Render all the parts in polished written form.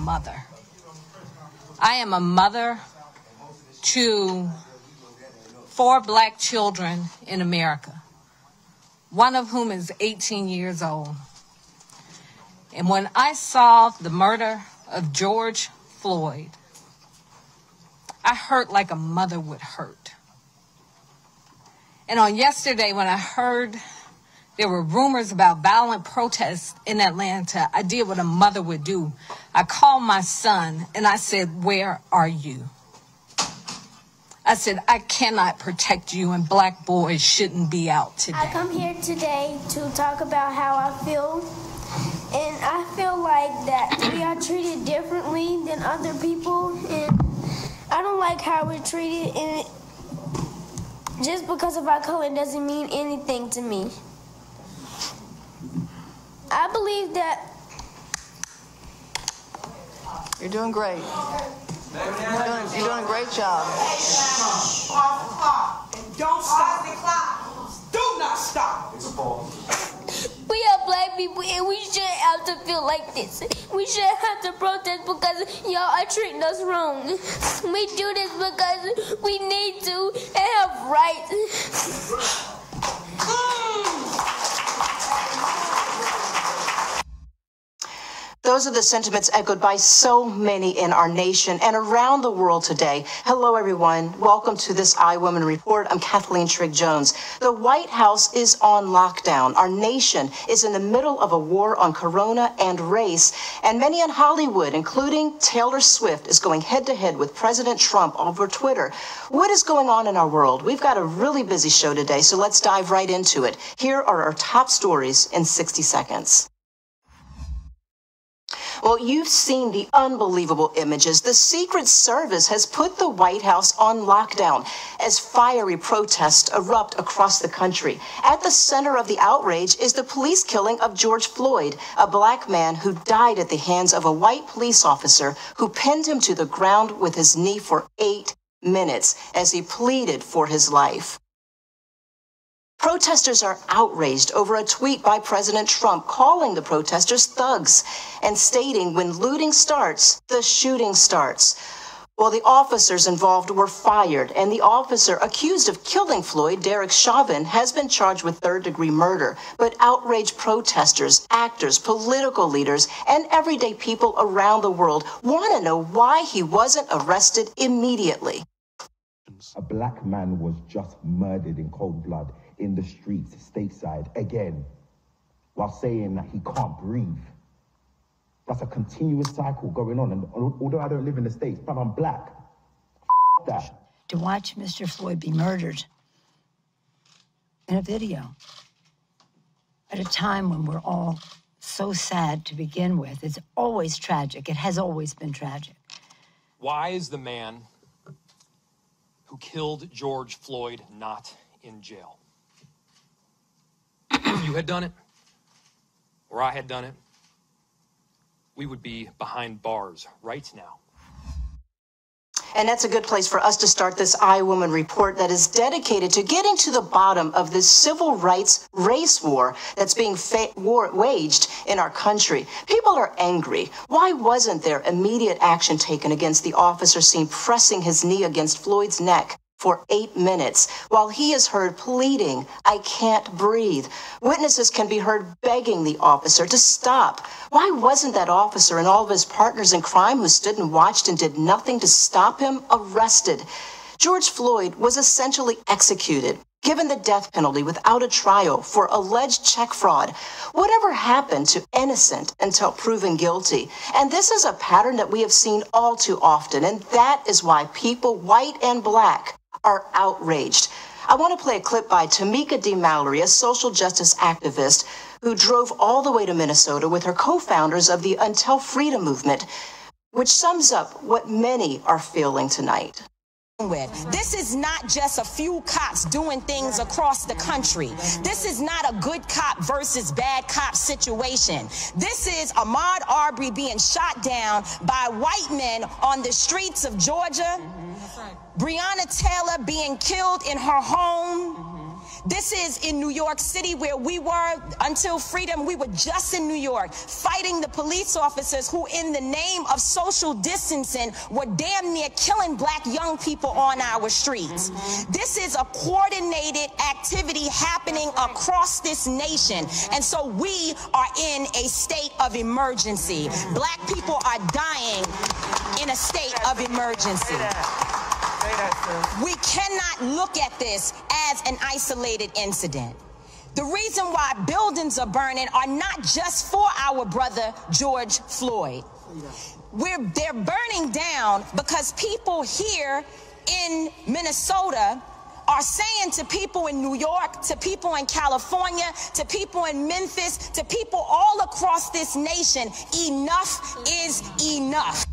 mother. I am a mother to 4 black children in America, one of whom is 18 years old. And when I saw the murder of George Floyd, I hurt like a mother would hurt. And on yesterday, when I heard there were rumors about violent protests in Atlanta, I did what a mother would do. I called my son and I said, "Where are you?" I said, "I cannot protect you, and black boys shouldn't be out today." I come here today to talk about how I feel. And I feel like that we are treated differently than other people. And I don't like how we're treated. And just because of our color doesn't mean anything to me. I believe that... You're doing great. You're doing a great job. And don't stop. Do not stop. It's a pause. We are black people and we shouldn't have to feel like this. We shouldn't have to protest because y'all are treating us wrong. We do this because we need to and have rights. Those are the sentiments echoed by so many in our nation and around the world today. Hello, everyone. Welcome to this iWoman Report. I'm Cathleen Trigg-Jones. The White House is on lockdown. Our nation is in the middle of a war on corona and race. And many in Hollywood, including Taylor Swift, is going head-to-head with President Trump over Twitter. What is going on in our world? We've got a really busy show today, so let's dive right into it. Here are our top stories in 60 seconds. Well, you've seen the unbelievable images. The Secret Service has put the White House on lockdown as fiery protests erupt across the country. At the center of the outrage is the police killing of George Floyd, a black man who died at the hands of a white police officer who pinned him to the ground with his knee for 8 minutes as he pleaded for his life. Protesters are outraged over a tweet by President Trump calling the protesters thugs and stating when looting starts, the shooting starts. Well, the officers involved were fired, and the officer accused of killing Floyd, Derek Chauvin, has been charged with third-degree murder. But outraged protesters, actors, political leaders, and everyday people around the world want to know why he wasn't arrested immediately. A black man was just murdered in cold blood in the streets, stateside, again, while saying that he can't breathe. That's a continuous cycle going on. And although I don't live in the States, but I'm black. That. To watch Mr. Floyd be murdered in a video at a time when we're all so sad to begin with. It's always tragic. It has always been tragic. Why is the man who killed George Floyd not in jail? If you had done it, or I had done it, we would be behind bars right now. And that's a good place for us to start this iWoman Report that is dedicated to getting to the bottom of this civil rights race war that's being waged in our country. People are angry. Why wasn't there immediate action taken against the officer seen pressing his knee against Floyd's neck for 8 minutes while he is heard pleading, "I can't breathe"? Witnesses can be heard begging the officer to stop. Why wasn't that officer and all of his partners in crime who stood and watched and did nothing to stop him arrested? George Floyd was essentially executed, given the death penalty without a trial for alleged check fraud. Whatever happened to innocent until proven guilty? And this is a pattern that we have seen all too often, and that is why people, white and black, are outraged. I want to play a clip by Tamika D. Mallory, a social justice activist who drove all the way to Minnesota with her co-founders of the Until Freedom movement, which sums up what many are feeling tonight. This is not just a few cops doing things across the country. This is not a good cop versus bad cop situation. This is Ahmaud Arbery being shot down by white men on the streets of Georgia. Breonna Taylor being killed in her home. This is in New York City, where we were until freedom. We were just in New York fighting the police officers who, in the name of social distancing, were damn near killing black young people on our streets. This is a coordinated activity happening across this nation. And so we are in a state of emergency. Black people are dying in a state of emergency. We cannot look at this as an isolated incident. The reason why buildings are burning are not just for our brother George Floyd. They're burning down because people here in Minnesota are saying to people in New York, to people in California, to people in Memphis, to people all across this nation, enough is enough.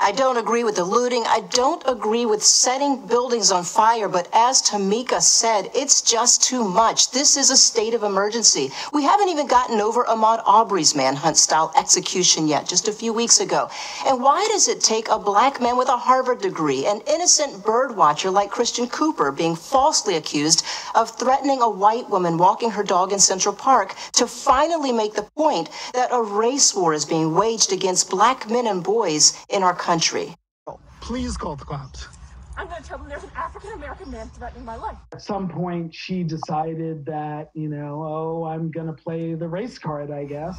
I don't agree with the looting. I don't agree with setting buildings on fire. But as Tamika said, it's just too much. This is a state of emergency. We haven't even gotten over Ahmaud Arbery's manhunt-style execution yet, just a few weeks ago. And why does it take a black man with a Harvard degree, an innocent bird watcher like Christian Cooper, being falsely accused of threatening a white woman walking her dog in Central Park, to finally make the point that a race war is being waged against black men and boys in our country? Please call the cops. I'm going to tell them there's an African-American man threatening my life. At some point, she decided that, oh, I'm going to play the race card, I guess.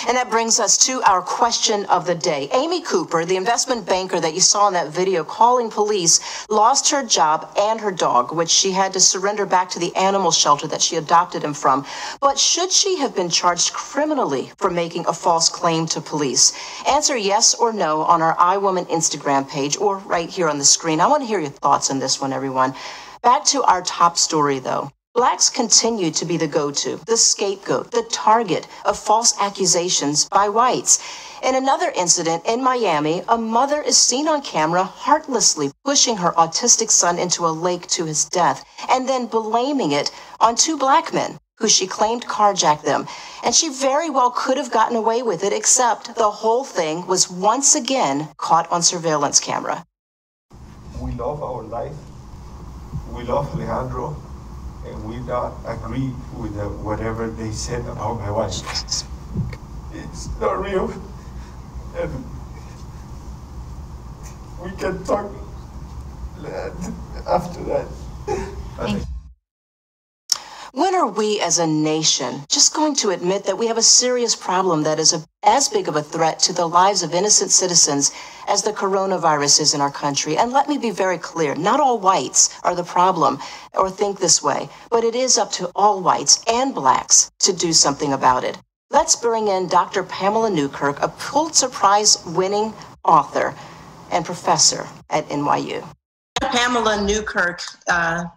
And that brings us to our question of the day. Amy Cooper, the investment banker that you saw in that video calling police, lost her job and her dog, which she had to surrender back to the animal shelter that she adopted him from. But should she have been charged criminally for making a false claim to police? Answer yes or no on our iWoman Instagram page or right here on the screen. I want to hear your thoughts on this one, everyone. Back to our top story, though. Blacks continue to be the go-to, the scapegoat, the target of false accusations by whites. In another incident in Miami, a mother is seen on camera heartlessly pushing her autistic son into a lake to his death and then blaming it on two black men who she claimed carjacked them. And she very well could have gotten away with it, except the whole thing was once again caught on surveillance camera. We love our life. we love Alejandro, and we not agree with whatever they said about my wife. It's not real, and we can talk after that. When are we as a nation just going to admit that we have a serious problem that is as big of a threat to the lives of innocent citizens as the coronavirus is in our country? And let me be very clear, not all whites are the problem or think this way, but it is up to all whites and blacks to do something about it. Let's bring in Dr. Pamela Newkirk, a Pulitzer Prize-winning author and professor at NYU. Pamela Newkirk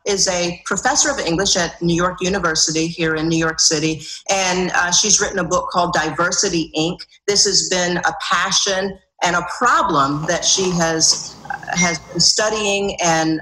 is a professor of English at New York University here in New York City, and she's written a book called Diversity, Inc. This has been a passion and a problem that she has been studying and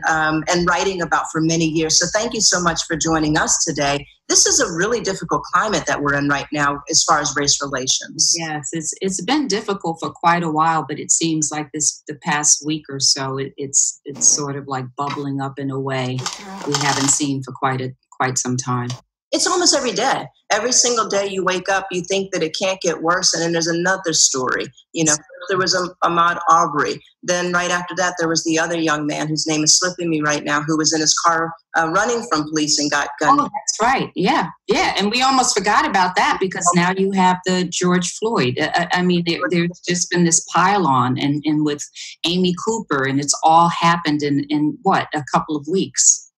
writing about for many years. So thank you so much for joining us today. This is a really difficult climate that we're in right now as far as race relations. Yes, it's been difficult for quite a while, but it seems like the past week or so, it's sort of like bubbling up in a way we haven't seen for quite some time. It's almost every day. Every single day you wake up, you think that it can't get worse, and then there's another story. You know, there was Ahmaud Arbery. Then right after that, there was the other young man whose name is slipping me right now, who was in his car running from police and got gunned. Oh, that's right. Yeah. And we almost forgot about that because now you have the George Floyd. I mean, there's just been this pile on and with Amy Cooper, and it's all happened in what, a couple of weeks.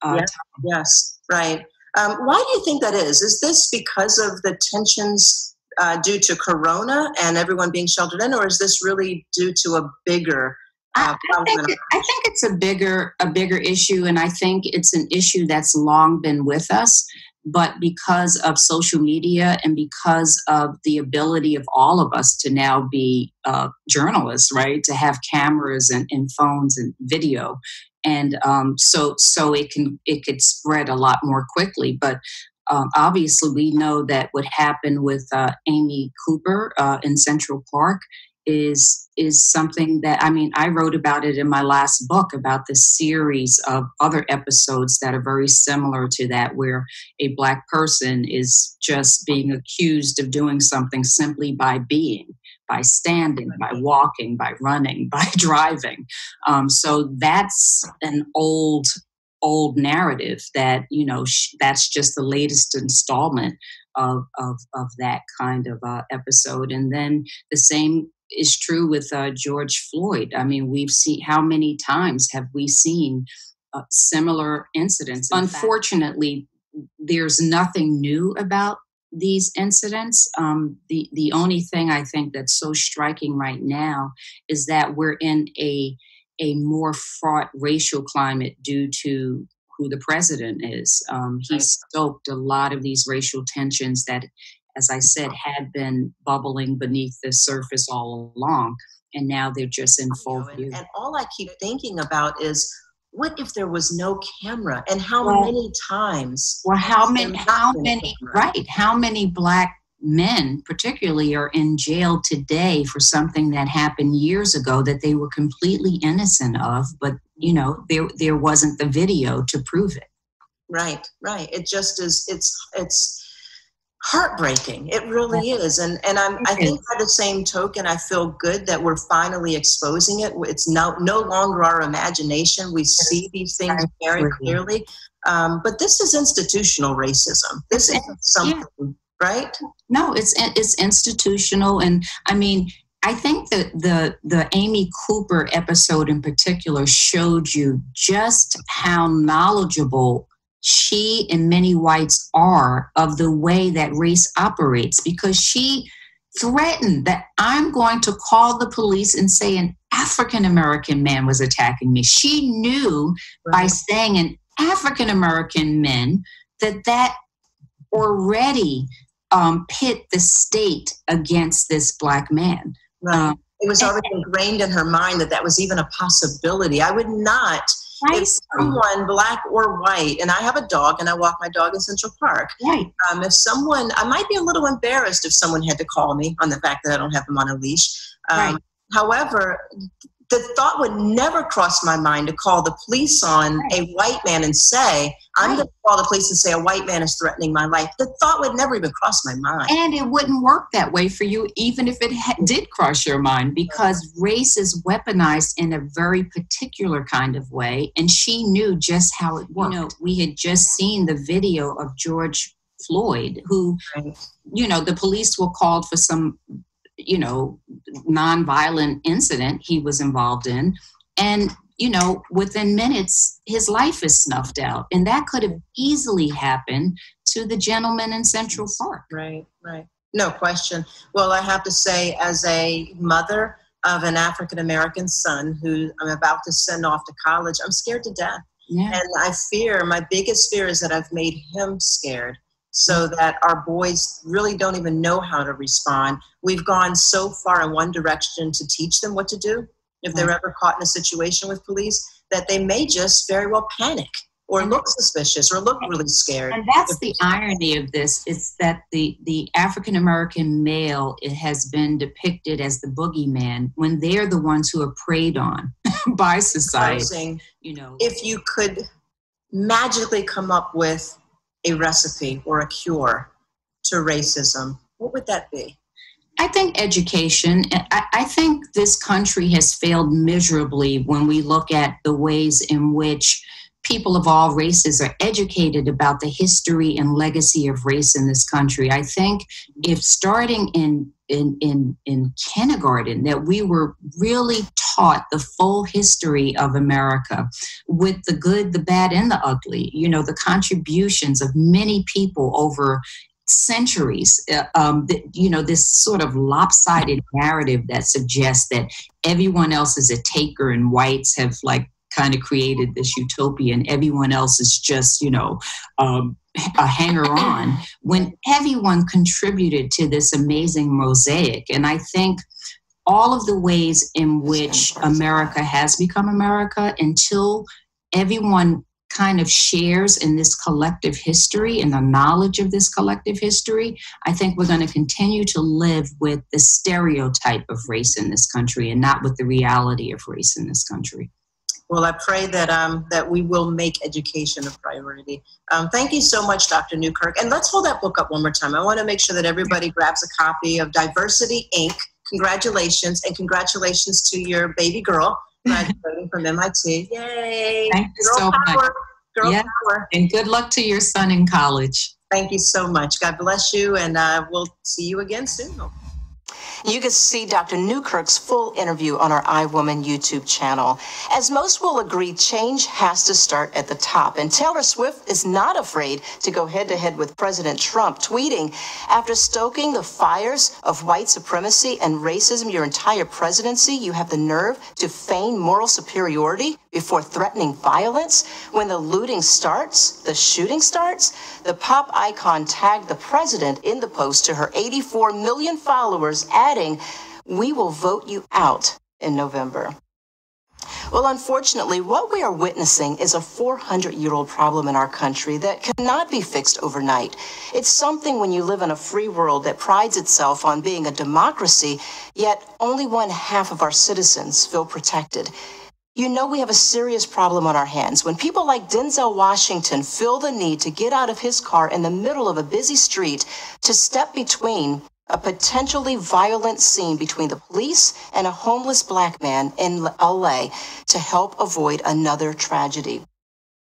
Yes, right. Why do you think that is? Is this because of the tensions due to Corona and everyone being sheltered in, or is this really due to a bigger problem? I think it's a bigger issue, and I think it's an issue that's long been with us. But because of social media and because of the ability of all of us to now be journalists, right, to have cameras and phones and video, and so it could spread a lot more quickly. But obviously, we know that what happened with Amy Cooper in Central Park is something that, I mean, I wrote about it in my last book about this series of other episodes that are very similar to that, where a Black person is just being accused of doing something simply by being, by standing, by walking, by running, by driving. So that's an old narrative that, you know, that's just the latest installment of that kind of episode. And then the same is true with George Floyd. I mean, we've seen, how many times have we seen similar incidents? Unfortunately, there's nothing new about these incidents. The only thing I think that's so striking right now is that we're in a more fraught racial climate due to who the president is. He stoked a lot of these racial tensions that, as I said, had been bubbling beneath the surface all along, and now they're just in full view. And all I keep thinking about is, what if there was no camera, and how many times? Well, how many, right? How many Black men, particularly, are in jail today for something that happened years ago that they were completely innocent of, but you know, there wasn't the video to prove it. Right. It just is. It's heartbreaking. It really is. And I think by the same token, I feel good that we're finally exposing it. It's no longer our imagination. We see these things very clearly. But this is institutional racism. This isn't something, right? No, it's institutional. And I mean, I think that the Amy Cooper episode in particular showed you just how knowledgeable she and many whites are of the way that race operates, because she threatened that I'm going to call the police and say an African-American man was attacking me. She knew by saying an African-American man that already pit the state against this Black man. Right. It was already ingrained in her mind that was even a possibility. I would not, if someone, Black or white, and I have a dog and I walk my dog in Central Park. Right. If someone, I might be a little embarrassed if someone had to call me on the fact that I don't have them on a leash. However, the thought would never cross my mind to call the police on a white man and say, I'm going to call the police and say a white man is threatening my life. The thought would never even cross my mind. And it wouldn't work that way for you, even if it did cross your mind, because race is weaponized in a very particular kind of way. And she knew just how it worked. You know, we had just seen the video of George Floyd, who, you know, the police were called for some, you know, nonviolent incident he was involved in. And, you know, within minutes, his life is snuffed out. And that could have easily happened to the gentleman in Central Park. Right. No question. Well, I have to say, as a mother of an African-American son who I'm about to send off to college, I'm scared to death. Yeah. And I fear, my biggest fear is that I've made him scared, so that our boys really don't even know how to respond. We've gone so far in one direction to teach them what to do if they're ever caught in a situation with police, that they may just very well panic or look suspicious or look really scared. And that's the irony of this. It's that the African-American male, it has been depicted as the boogeyman when they're the ones who are preyed on by society. You know, if you could magically come up with a recipe or a cure to racism, what would that be? I think education. I think this country has failed miserably when we look at the ways in which people of all races are educated about the history and legacy of race in this country. I think if starting in kindergarten, that we were really taught the full history of America with the good, the bad, and the ugly, you know, the contributions of many people over centuries, you know, this sort of lopsided narrative that suggests that everyone else is a taker and whites have like kind of created this utopia and everyone else is just, you know, a hanger-on, when everyone contributed to this amazing mosaic. And I think all of the ways in which America has become America, until everyone kind of shares in this collective history and the knowledge of this collective history, I think we're going to continue to live with the stereotype of race in this country and not with the reality of race in this country. Well, I pray that that we will make education a priority. Thank you so much, Dr. Newkirk. And let's hold that book up one more time. I want to make sure that everybody grabs a copy of Diversity, Inc. Congratulations, and congratulations to your baby girl graduating from MIT. Yay! Thank you so much. Girl power. And good luck to your son in college. Thank you so much. God bless you, and we'll see you again soon. You can see Dr. Newkirk's full interview on our iWoman YouTube channel. As most will agree, change has to start at the top. And Taylor Swift is not afraid to go head-to-head with President Trump, tweeting, "After stoking the fires of white supremacy and racism your entire presidency, you have the nerve to feign moral superiority before threatening violence. When the looting starts, the shooting starts." The pop icon tagged the president in the post to her 84 million followers, adding, "We will vote you out in November." Well, unfortunately, what we are witnessing is a 400-year-old problem in our country that cannot be fixed overnight. It's something when you live in a free world that prides itself on being a democracy, yet only one half of our citizens feel protected. You know we have a serious problem on our hands when people like Denzel Washington feel the need to get out of his car in the middle of a busy street to step between a potentially violent scene between the police and a homeless black man in LA to help avoid another tragedy.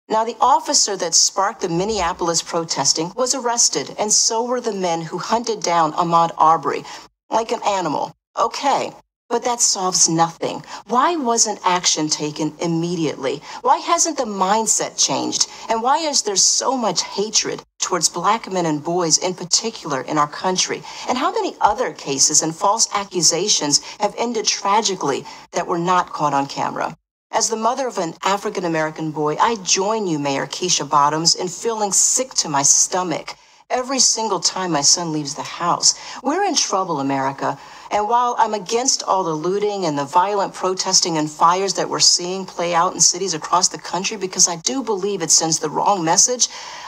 Now, the officer that sparked the Minneapolis protesting was arrested, and so were the men who hunted down Ahmaud Arbery like an animal. Okay. But that solves nothing. Why wasn't action taken immediately? Why hasn't the mindset changed? And why is there so much hatred towards black men and boys in particular in our country? And how many other cases and false accusations have ended tragically that were not caught on camera? As the mother of an African-American boy, I join you, Mayor Keisha Bottoms, in feeling sick to my stomach every single time my son leaves the house. We're in trouble, America. And while I'm against all the looting and the violent protesting and fires that we're seeing play out in cities across the country, because I do believe it sends the wrong message,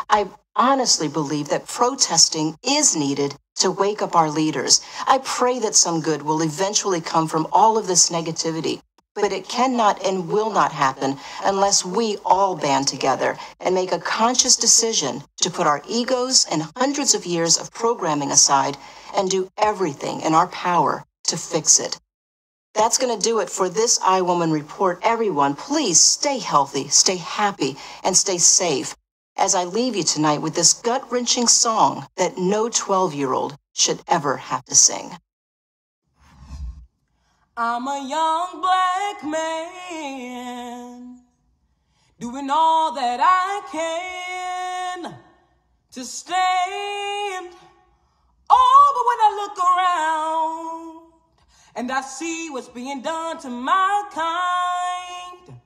I honestly believe that protesting is needed to wake up our leaders. I pray that some good will eventually come from all of this negativity. but it cannot and will not happen unless we all band together and make a conscious decision to put our egos and hundreds of years of programming aside and do everything in our power to fix it. That's going to do it for this iWoman report. Everyone, please stay healthy, stay happy, and stay safe as I leave you tonight with this gut-wrenching song that no 12-year-old should ever have to sing. I'm a young black man doing all that I can to stand. Oh, but when I look around and I see what's being done to my kind,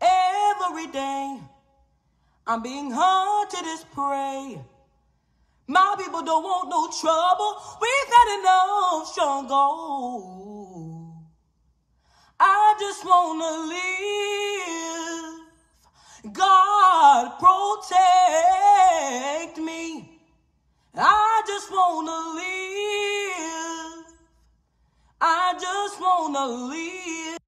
every day I'm being hunted as prey. My people don't want no trouble. We've had enough struggle. I just wanna live. God protect me. I just wanna live. I just wanna live.